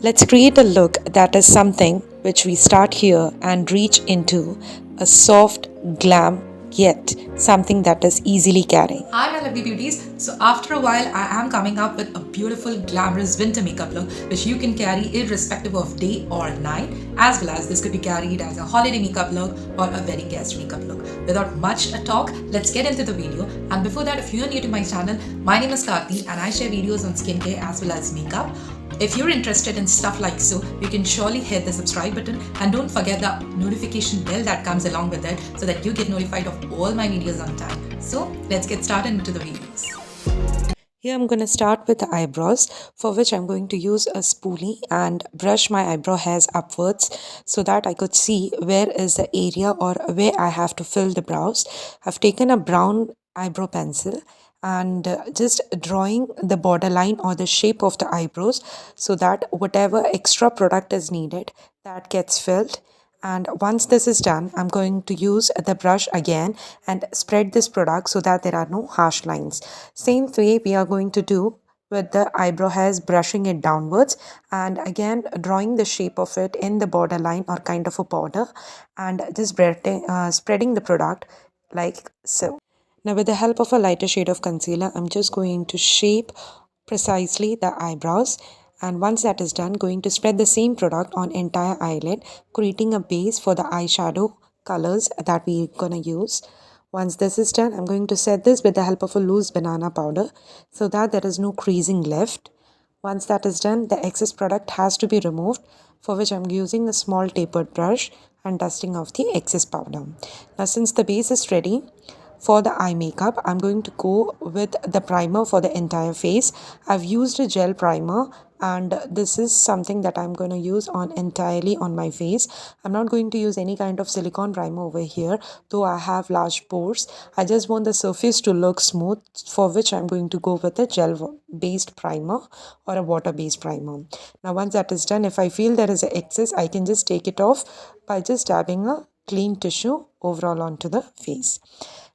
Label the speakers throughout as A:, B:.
A: Let's create a look that is something which we start here and reach into a soft glam, yet something that is easily carrying.
B: Hi my lovely beauties. So after a while I am coming up with a beautiful glamorous winter makeup look which you can carry irrespective of day or night, as well as this could be carried as a holiday makeup look or a wedding guest makeup look. Without much talk, let's get into the video. And before that, if you are new to my channel, my name is Karti and I share videos on skincare as well as makeup. If you're interested in stuff like so, you can surely hit the subscribe button and don't forget the notification bell that comes along with it so that you get notified of all my videos on time. So let's get started into the videos.
A: Here I'm going to start with the eyebrows, for which I'm going to use a spoolie and brush my eyebrow hairs upwards so that I could see where is the area or where I have to fill the brows. I've taken a brown eyebrow pencil and just drawing the borderline or the shape of the eyebrows so that whatever extra product is needed, that gets filled. And once this is done, I'm going to use the brush again and spread this product so that there are no harsh lines. Same way we are going to do with the eyebrow hairs, brushing it downwards and again drawing the shape of it in the borderline or kind of a border and just spreading the product like so. Now with the help of a lighter shade of concealer, I'm just going to shape precisely the eyebrows, and once that is done, going to spread the same product on entire eyelid, creating a base for the eyeshadow colors that we're gonna use. Once this is done, I'm going to set this with the help of a loose banana powder so that there is no creasing left. Once that is done, the excess product has to be removed, for which I'm using a small tapered brush and dusting off the excess powder. Now since the base is ready, for the eye makeup, I'm going to go with the primer for the entire face. I've used a gel primer and this is something that I'm going to use on entirely on my face. I'm not going to use any kind of silicone primer over here, though I have large pores. I just want the surface to look smooth, for which I'm going to go with a gel based primer or a water based primer. Now once that is done, if I feel there is an excess, I can just take it off by just dabbing a clean tissue overall onto the face.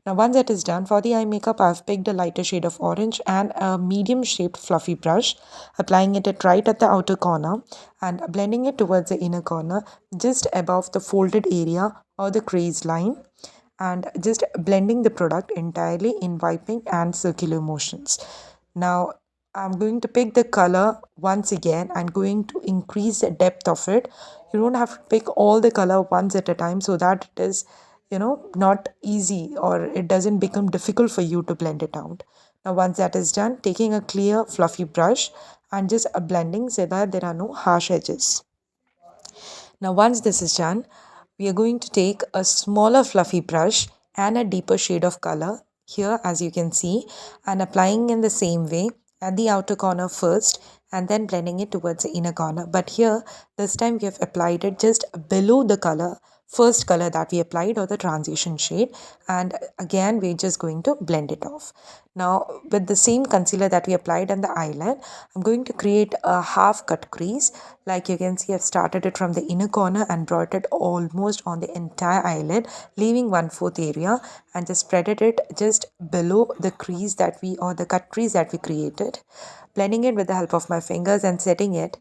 A: Now once that is done, for the eye makeup, I've picked a lighter shade of orange and a medium shaped fluffy brush, applying it at right at the outer corner and blending it towards the inner corner just above the folded area or the crease line, and just blending the product entirely in wiping and circular motions. Now I'm going to pick the color once again and going to increase the depth of it. You don't have to pick all the color once at a time so that it is, not easy or it doesn't become difficult for you to blend it out. Now once that is done, taking a clear fluffy brush and just blending so that there are no harsh edges. Now once this is done, we are going to take a smaller fluffy brush and a deeper shade of color here, as you can see, and applying in the same way at the outer corner first and then blending it towards the inner corner. But here this time we have applied it just below the color, first color that we applied, or the transition shade, and again we're just going to blend it off. Now with the same concealer that we applied on the eyelid, I'm going to create a half cut crease. Like you can see, I've started it from the inner corner and brought it almost on the entire eyelid, leaving 1/4 area, and just spreaded it just below the crease that we, or the cut crease that we created, blending it with the help of my fingers and setting it,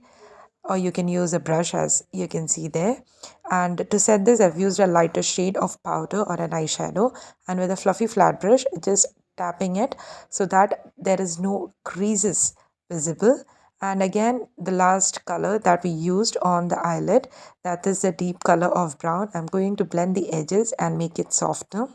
A: or you can use a brush as you can see there. And to set this, I've used a lighter shade of powder or an eyeshadow, and with a fluffy flat brush just tapping it so that there is no creases visible. And again, the last color that we used on the eyelid, that is the deep color of brown, I'm going to blend the edges and make it softer.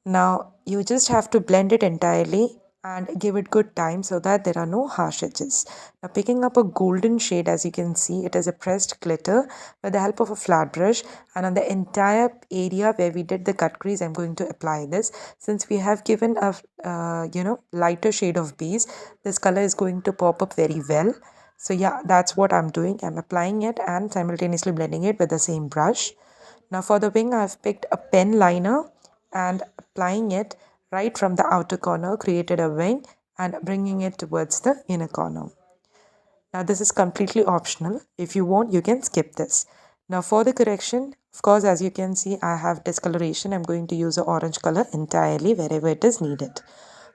A: Now you just have to blend it entirely and give it good time so that there are no harsh edges. Now picking up a golden shade, as you can see, it is a pressed glitter with the help of a flat brush, and on the entire area where we did the cut crease, I'm going to apply this. Since we have given a lighter shade of base, this color is going to pop up very well. So yeah, that's what I'm doing. I'm applying it and simultaneously blending it with the same brush. Now for the wing, I've picked a pen liner and applying it right from the outer corner, created a wing and bringing it towards the inner corner. Now this is completely optional. If you want, you can skip this. Now for the correction, of course, as you can see, I have discoloration. I'm going to use an orange color entirely wherever it is needed.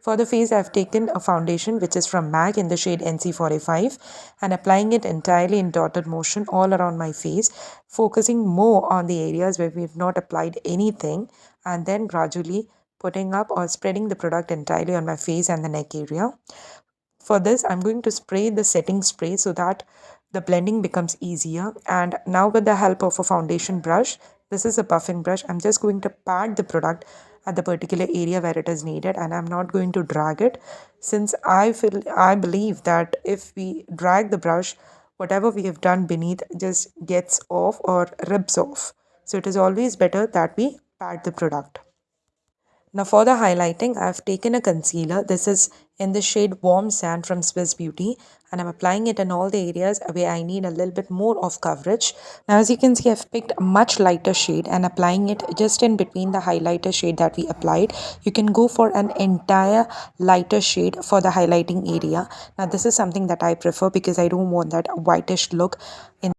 A: For the face, I've taken a foundation which is from MAC in the shade NC45 and applying it entirely in dotted motion all around my face, focusing more on the areas where we've not applied anything, and then gradually putting up or spreading the product entirely on my face and the neck area. For this, I'm going to spray the setting spray so that the blending becomes easier. And now with the help of a foundation brush, this is a buffing brush, I'm just going to pat the product at the particular area where it is needed, and I'm not going to drag it, since I believe that if we drag the brush, whatever we have done beneath just gets off or ribs off. So it is always better that we pat the product. Now for the highlighting, I've taken a concealer. This is in the shade Warm Sand from Swiss Beauty, and I'm applying it in all the areas where I need a little bit more of coverage. Now as you can see, I've picked a much lighter shade and applying it just in between the highlighter shade that we applied. You can go for an entire lighter shade for the highlighting area. Now this is something that I prefer because I don't want that whitish look in.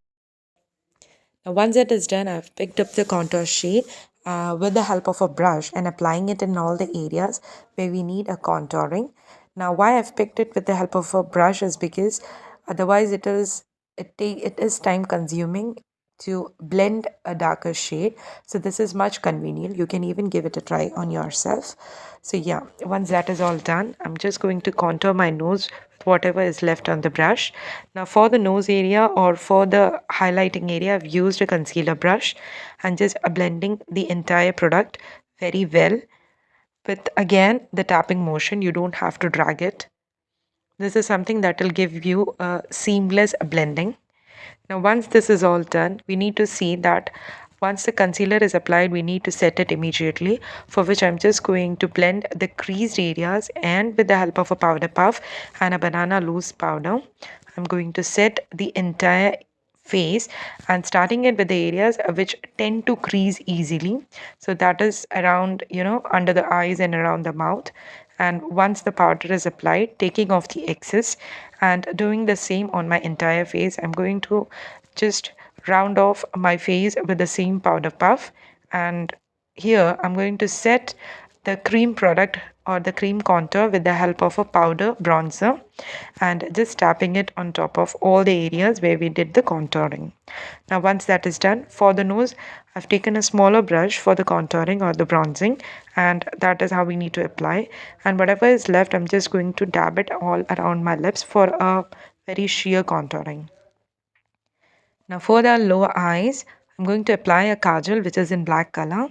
A: Now once that is done, I've picked up the contour shade with the help of a brush and applying it in all the areas where we need a contouring. Now why I've picked it with the help of a brush is because otherwise it is time consuming to blend a darker shade. So this is much convenient. You can even give it a try on yourself. So yeah, once that is all done, I'm just going to contour my nose with whatever is left on the brush. Now for the nose area or for the highlighting area, I've used a concealer brush and just blending the entire product very well with again the tapping motion. You don't have to drag it. This is something that will give you a seamless blending. Now once this is all done, we need to see that once the concealer is applied, we need to set it immediately, for which I'm just going to blend the creased areas, and with the help of a powder puff and a banana loose powder, I'm going to set the entire face, and starting it with the areas which tend to crease easily. So that is around, under the eyes and around the mouth. And once the powder is applied, taking off the excess and doing the same on my entire face. I'm going to just round off my face with the same powder puff, and here I'm going to set the cream product or the cream contour with the help of a powder bronzer and just tapping it on top of all the areas where we did the contouring. Now once that is done, for the nose, I've taken a smaller brush for the contouring or the bronzing, and that is how we need to apply. And whatever is left, I'm just going to dab it all around my lips for a very sheer contouring. Now for the lower eyes, I'm going to apply a kajal which is in black color,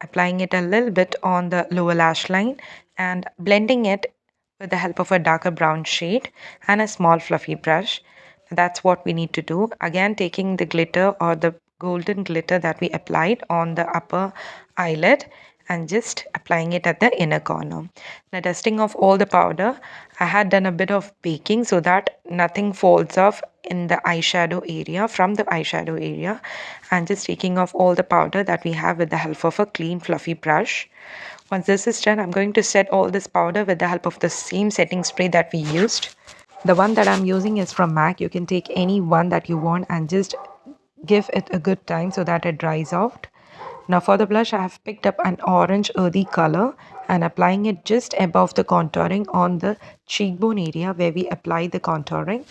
A: applying it a little bit on the lower lash line and blending it with the help of a darker brown shade and a small fluffy brush. That's what we need to do. Again, taking the glitter or the golden glitter that we applied on the upper eyelid and just applying it at the inner corner. Now dusting off all the powder, I had done a bit of baking so that nothing falls off in the eyeshadow area from the eyeshadow area, and just taking off all the powder that we have with the help of a clean fluffy brush. Once this is done, I'm going to set all this powder with the help of the same setting spray that we used. The one that I'm using is from MAC. You can take any one that you want and just give it a good time so that it dries out. Now for the blush, I have picked up an orange earthy color and applying it just above the contouring on the cheekbone area where we apply the contouring.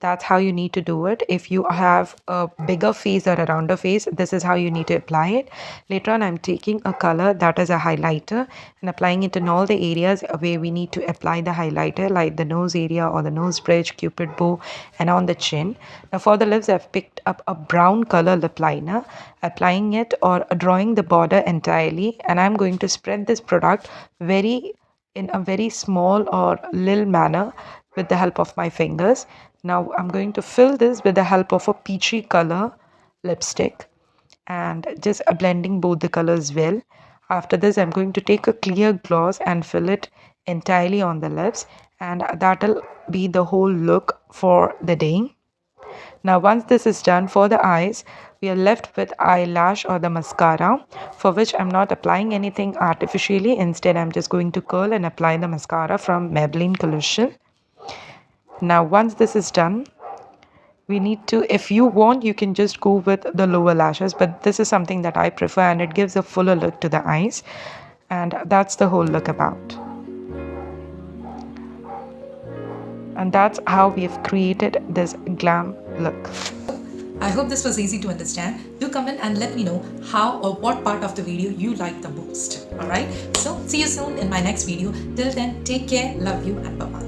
A: That's how you need to do it. If you have a bigger face or a rounder face, this is how you need to apply it. Later on, I'm taking a color that is a highlighter and applying it in all the areas where we need to apply the highlighter, like the nose area or the nose bridge, cupid bow, and on the chin. Now for the lips, I've picked up a brown color lip liner, applying it or drawing the border entirely, and I'm going to spread this product in a very small or little manner with the help of my fingers. Now I'm going to fill this with the help of a peachy color lipstick and just blending both the colors well. After this, I'm going to take a clear gloss and fill it entirely on the lips, and that'll be the whole look for the day. Now once this is done, for the eyes, we are left with eyelash or the mascara, for which I'm not applying anything artificially. Instead, I'm just going to curl and apply the mascara from Maybelline Collusion. Now once this is done, we need to, if you want, you can just go with the lower lashes, but this is something that I prefer and it gives a fuller look to the eyes, and that's the whole look about. And that's how we have created this glam look.
B: I hope this was easy to understand. Do comment and let me know how or what part of the video you liked the most. Alright, so see you soon in my next video. Till then, take care, love you, and bye bye.